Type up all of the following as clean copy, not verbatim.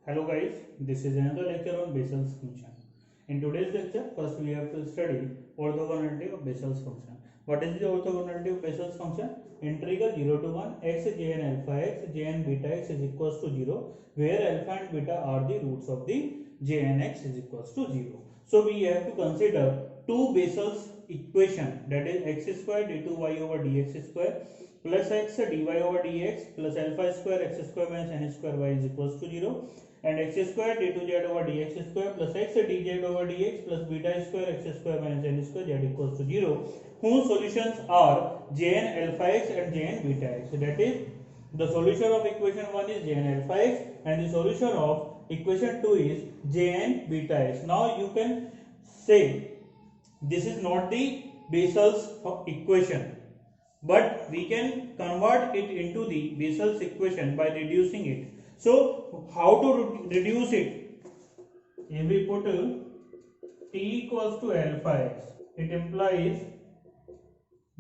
Hello guys, this is another lecture on Bessel's function. In today's lecture, first we have to study orthogonality of Bessel's function. What is the orthogonality of Bessel's function? Integral 0 to 1 x jn alpha x jn beta x is equals to 0, where alpha and beta are the roots of the jn x is equals to 0. So we have to consider two Bessel's equation, that is x square d2y over dx square plus x dy over dx plus alpha square x square minus n square y is equals to 0, and x square d2z over dx square plus x dz over dx plus beta square x square minus n square z equals to 0, whose solutions are jn alpha x and jn beta x. That is, the solution of equation 1 is jn alpha x and the solution of equation 2 is jn beta x. Now you can say this is not the Bessel's equation, but we can convert it into the Bessel's equation by reducing it. So how to reduce it? If we put t equals to alpha x, it implies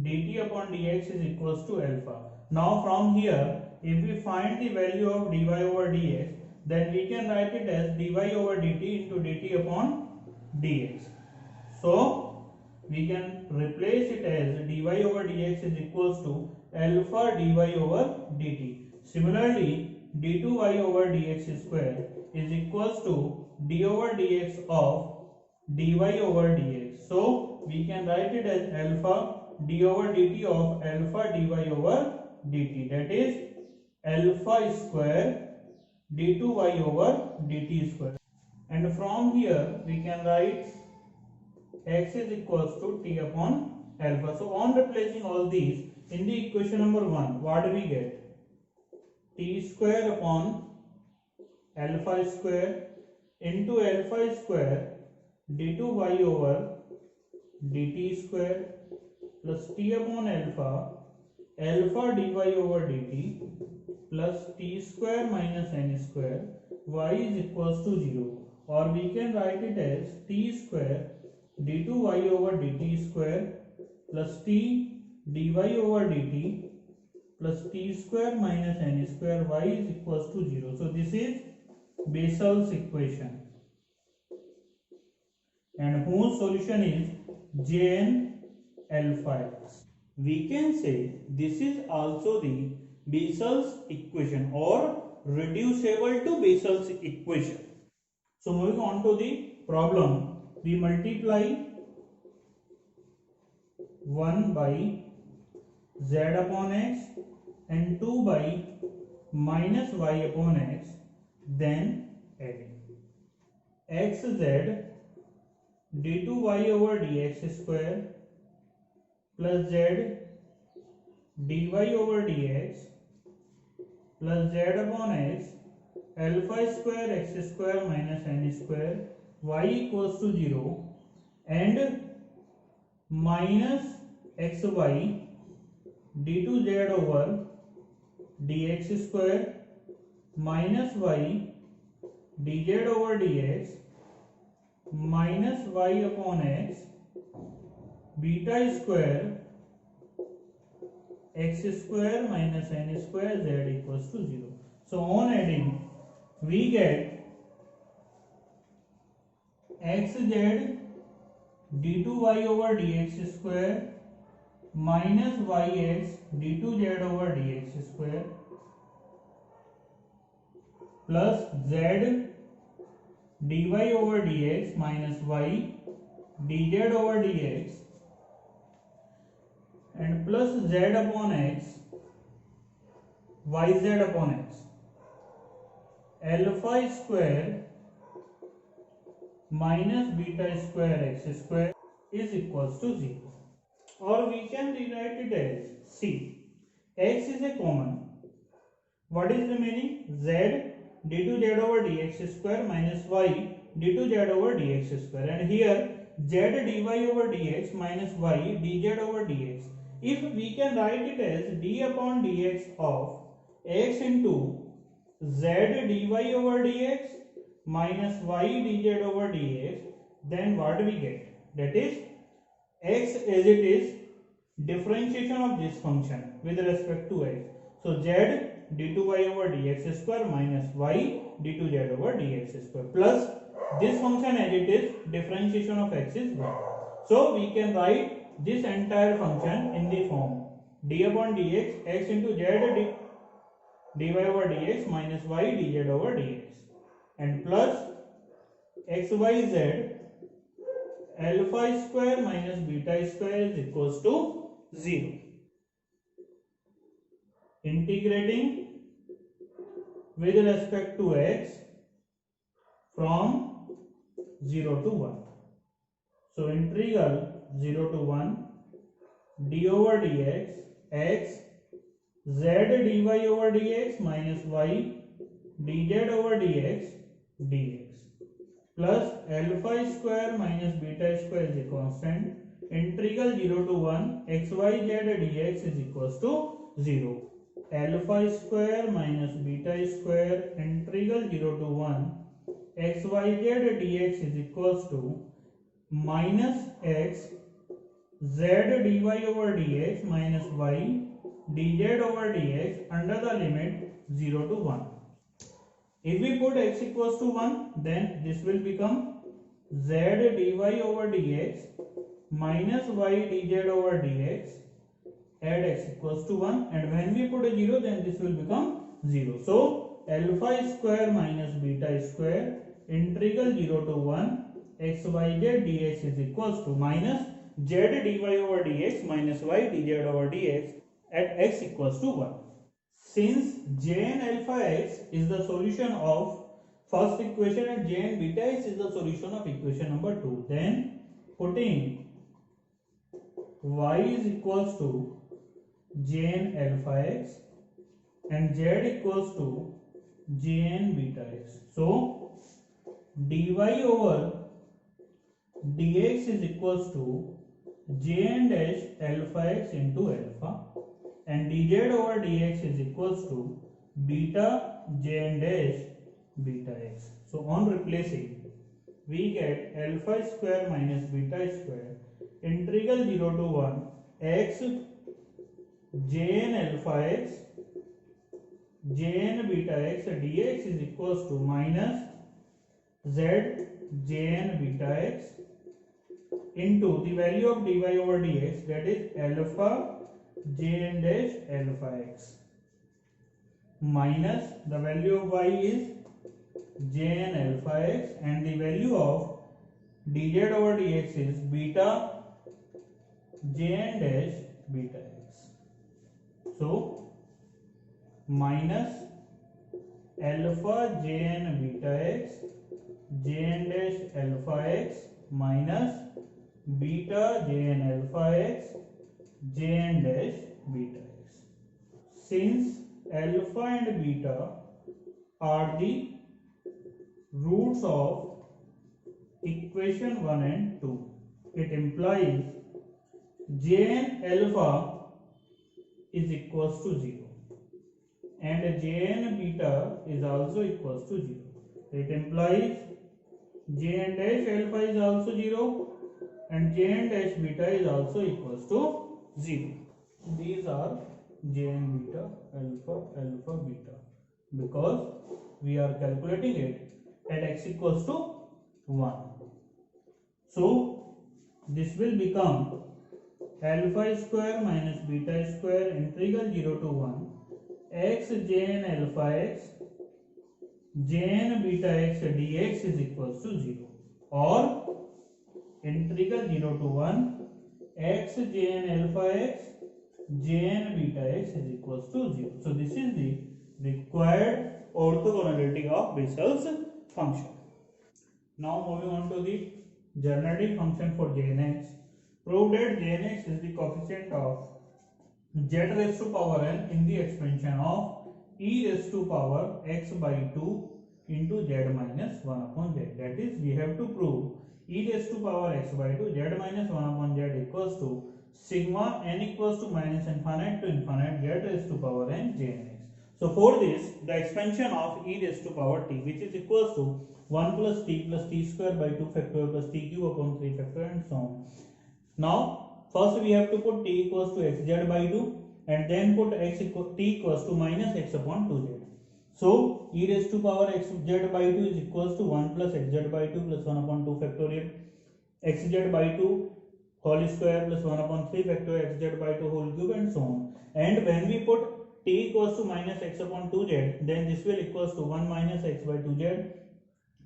dt upon dx is equals to alpha. Now from here, if we find the value of dy over dx, then we can write it as dy over dt into dt upon dx. So we can replace it as dy over dx is equals to alpha dy over dt. Similarly, d2y over dx square is equals to d over dx of dy over dx. So we can write it as alpha d over dt of alpha dy over dt, that is alpha square d2y over dt square. And from here we can write x is equals to t upon alpha. So on replacing all these in the equation number 1, what do we get? T square upon alpha square into alpha square d2y over dt square plus t upon alpha dy over dt plus t square minus n square y is equals to 0, or we can write it as t square d2y over dt square plus t dy over dt plus t square minus n square y is equals to 0. So this is Bessel's equation, and whose solution is jn alpha x. We can say this is also the Bessel's equation or reducible to Bessel's equation. So moving on to the problem, we multiply 1 by z upon x and 2 by minus y upon x, then adding xz d2y over dx square plus z dy over dx plus z upon x alpha square x square minus n square y equals to 0, and minus xy d2z over dx square minus y dz over dx minus y upon x beta square x square minus n square z equals to 0. So on adding, we get xz d2y over dx square minus yx d2z over dx square plus z dy over dx minus y dz over dx and plus z upon x yz upon x alpha square minus beta square x square is equals to 0. Or we can rewrite it as, see, x is a common. What is remaining? Z d2z over dx square minus y d2z over dx square, and here z dy over dx minus y dz over dx. If we can write it as d upon dx of x into z dy over dx minus y dz over dx, then what do we get? That is x as it is differentiation of this function with respect to x. So z d2y over dx square minus y d2z over dx square plus this function as it is differentiation of x is 1. So we can write this entire function in the form d upon dx x into z dy over dx minus y dz over dx and plus xyz alpha square minus beta square is equals to 0. Integrating with respect to x from 0 to 1. So integral 0 to 1 d over dx x z dy over dx minus y dz over dx dx plus alpha square minus beta square is a constant. Integral 0 to 1 xyz dx is equals to 0. Alpha square minus beta square integral 0 to 1 xyz dx is equals to minus x z dy over dx minus y dz over dx under the limit 0 to 1. If we put x equals to 1, then this will become z dy over dx minus y dz over dx add x equals to 1, and when we put a 0, then this will become 0. So alpha square minus beta square integral 0 to 1 xyz dx is equals to minus z dy over dx minus y dz over dx at x equals to 1. Since Jn alpha x is the solution of first equation and Jn beta x is the solution of equation number 2, then putting y is equals to Jn alpha x and z equals to Jn beta x. So dy over dx is equals to Jn dash alpha x into alpha and dz over dx is equals to beta Jn dash beta x. So on replacing, we get alpha square minus beta square integral 0 to 1 x Jn alpha x Jn beta x dx is equals to minus z Jn beta x into the value of dy over dx, that is alpha Jn dash alpha x minus the value of y is Jn alpha x and the value of dz over dx is beta Jn dash beta x. So minus alpha Jn beta x Jn dash alpha x minus beta Jn alpha x Jn dash beta x. Since alpha and beta are the roots of equation 1 and 2, it implies Jn alpha is equals to 0 and Jn beta is also equals to 0. It implies Jn dash alpha is also 0 and Jn dash beta is also equals to 0. These are Jn beta, alpha, alpha, beta, because we are calculating it at x equals to 1. So this will become alpha square minus beta square integral 0 to 1 x Jn alpha x Jn beta x dx is equals to 0, or integral 0 to 1 x Jn alpha x Jn beta x is equals to 0. So this is the required orthogonality of Bessel's function. Now moving on to the generic function for Jnx. Prove that Jnx is the coefficient of z raised to power n in the expansion of e raised to power x by 2 into z minus 1 upon z. That is, we have to prove e raised to power x by 2 z minus 1 upon z equals to sigma n equals to minus infinite to infinite z raised to power n Jnx. So for this, the expansion of e raised to power t, which is equals to 1 plus t square by 2 factorial plus t cube upon 3 factorial and so on. Now first we have to put t equals to xz by 2 and then put t equals to minus x upon 2z. So e raised to power xz by 2 is equals to 1 plus xz by 2 plus 1 upon 2 factorial xz by 2 whole square plus 1 upon 3 factorial xz by 2 whole cube and so on. And when we put t equals to minus x upon 2z, then this will equals to 1 minus x by 2z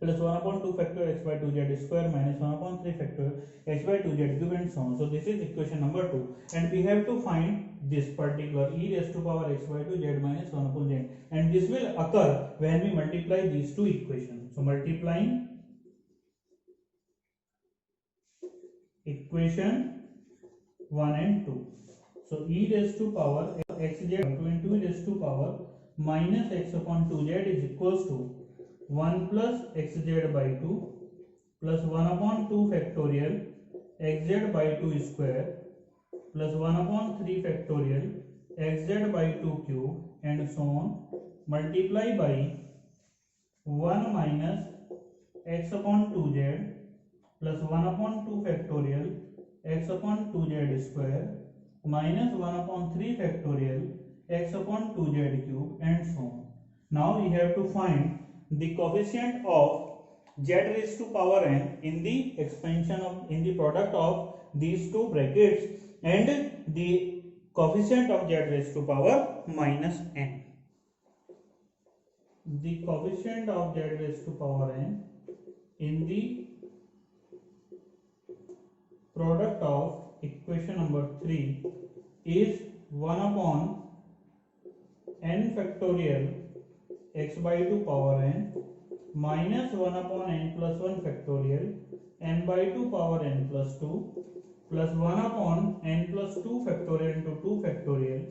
plus 1 upon 2 factor x by 2z square minus 1 upon 3 factor x by 2z cube and so on. So this is equation number 2, and we have to find this particular e raised to power x by 2z minus 1 upon z, and this will occur when we multiply these two equations. So multiplying equation 1 and 2. So e raised to power xz into e raised to power minus x upon 2z is equals to 1 plus xz by 2 plus 1 upon 2 factorial xz by 2 square plus 1 upon 3 factorial xz by 2 cube and so on, multiply by 1 minus x upon 2z plus 1 upon 2 factorial x upon 2z square minus 1 upon 3 factorial x upon 2z cube and so on. Now we have to find the coefficient of z raised to power n in the expansion of in the product of these two brackets and the coefficient of z raised to power minus n. The coefficient of z raised to power n in the product of equation number 3 is 1 upon n factorial x by 2 power n minus 1 upon n plus 1 factorial n by 2 power n plus 2 plus 1 upon n plus 2 factorial into 2 factorial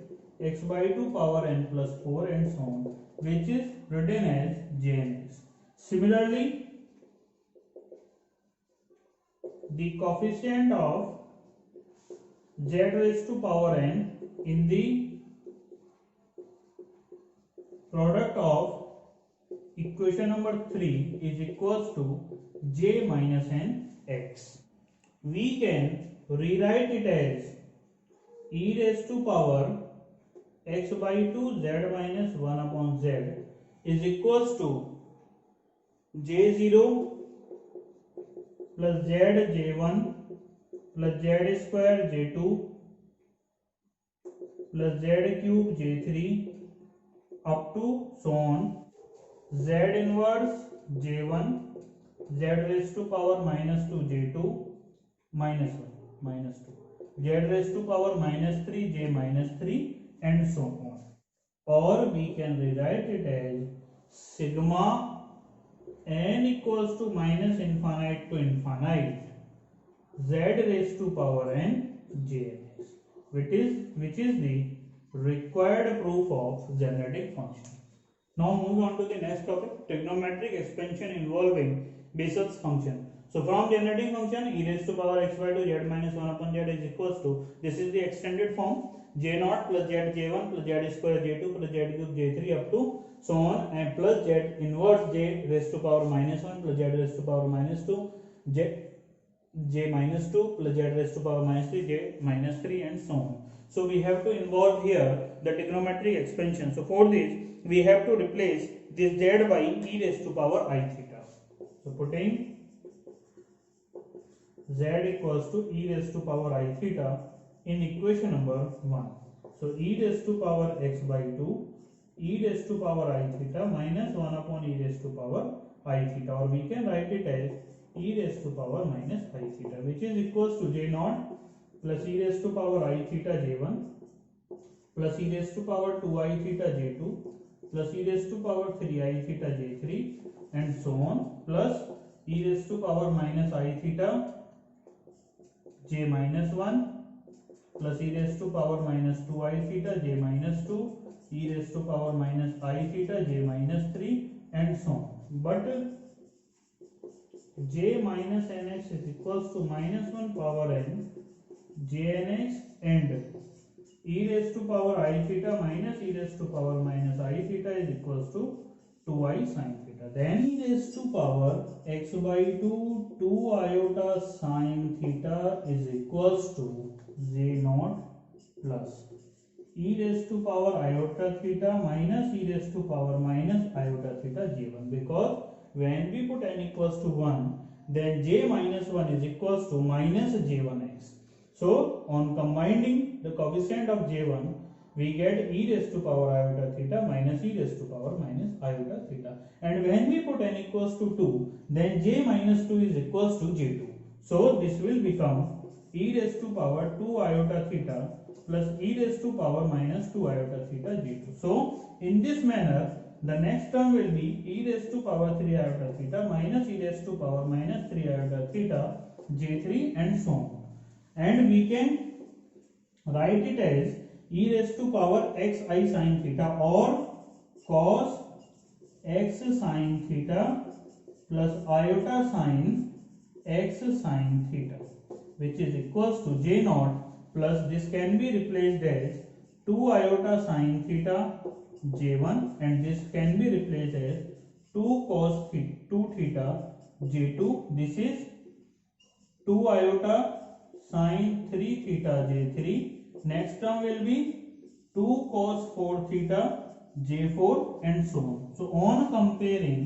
x by 2 power n plus 4 and so on, which is written as jnx. Similarly, the coefficient of z raised to power n in the product of equation number 3 is equals to j minus n x. We can rewrite it as e raised to power x by 2 z minus 1 upon z is equals to j0 plus z j1 plus z square j2 plus z cube j3 up to so on, z inverse j1 z raised to power minus 2 j2 minus 1 minus 2 z raised to power minus 3 j minus 3 and so on. Or we can rewrite it as sigma n equals to minus infinite to infinite z raised to power n jnx, which is the required proof of genetic function. Now move on to the next topic, trigonometric expansion involving Bessel's function. So from genetic function e raised to power x by 2 z minus 1 upon z is equals to, this is the extended form, j0 plus z j1 plus z square j2 plus z cube j3 up to so on, and plus z inverse j raised to power minus 1 plus z raised to power minus 2 j minus 2 plus z raised to power minus 3 j minus 3 and so on. So we have to involve here the trigonometric expansion. So for this we have to replace this z by e raised to power I theta. So putting z equals to e raised to power I theta in equation number 1. So e raised to power x by 2 e raised to power I theta minus 1 upon e raised to power I theta, or we can write it as e raised to power minus I theta, which is equals to j0 plus e raised to power I theta j1 plus e raised to power 2 I theta j2 plus e raised to power 3 I theta j3 and so on, plus e raised to power minus I theta j minus 1 plus e raised to power minus 2 I theta j minus 2 e raised to power minus I theta j minus 3 and so on. But j minus nx is equals to minus 1 power n jnx and e raised to power I theta minus e raised to power minus I theta is equals to 2i sin theta. Then e raised to power x by 2 2 iota sin theta is equals to j0 plus e raised to power iota theta minus e raised to power minus iota theta j1, because when we put n equals to 1, then j minus 1 is equals to minus j1x. So on combining the coefficient of j1, we get e raised to power iota theta minus e raised to power minus iota theta. And when we put n equals to 2, then j minus 2 is equals to j2. So this will become e raised to power 2 iota theta plus e raised to power minus 2 iota theta j2. So in this manner, the next term will be e raised to power 3 iota theta minus e raised to power minus 3 iota theta j3 and so on. And we can write it as e raised to power xi sin theta or cos x sin theta plus iota sin x sin theta, which is equals to j naught plus this can be replaced as 2 iota sin theta j1 and this can be replaced as 2 cos 2 theta j2. This is 2 iota sin 3 theta j3. Next term will be 2 cos 4 theta j4 and so on. So on comparing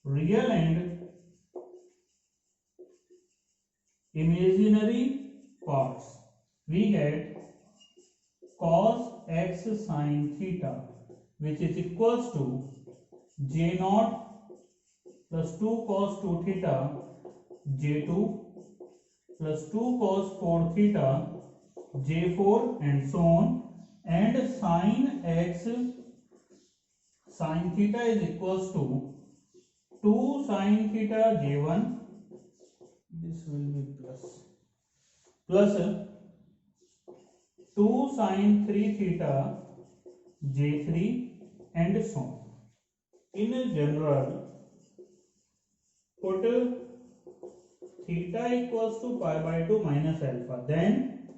real and imaginary parts, we get cos x sin theta, which is equals to j naught plus 2 cos 2 theta j2 plus 2 cos 4 theta j4 and so on, and sin x sin theta is equals to 2 sin theta j1, this will be plus 2 sin 3 theta j3 and so on. In general, put theta equals to pi by 2 minus alpha, then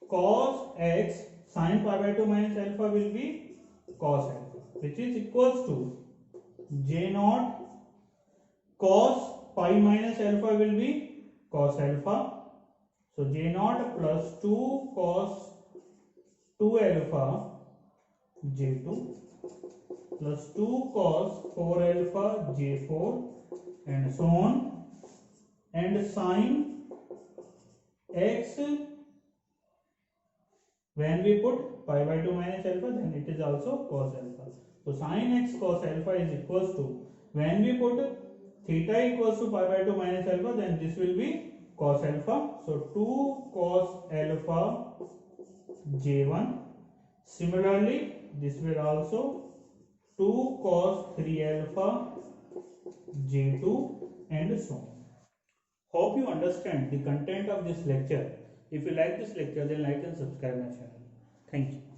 cos x sin pi by 2 minus alpha will be cos alpha, which is equals to j naught cos pi minus alpha will be cos alpha. So j naught plus 2 cos 2 alpha j2 plus 2 cos 4 alpha j4 and so on, and sin x, when we put pi by 2 minus alpha, then it is also cos alpha. So sin x cos alpha is equals to, when we put theta equals to pi by 2 minus alpha, then this will be cos alpha. So 2 cos alpha j1. Similarly, this will also 2 cos 3 alpha j2 and so on. Hope you understand the content of this lecture. If you like this lecture, then like and subscribe my channel. Thank you.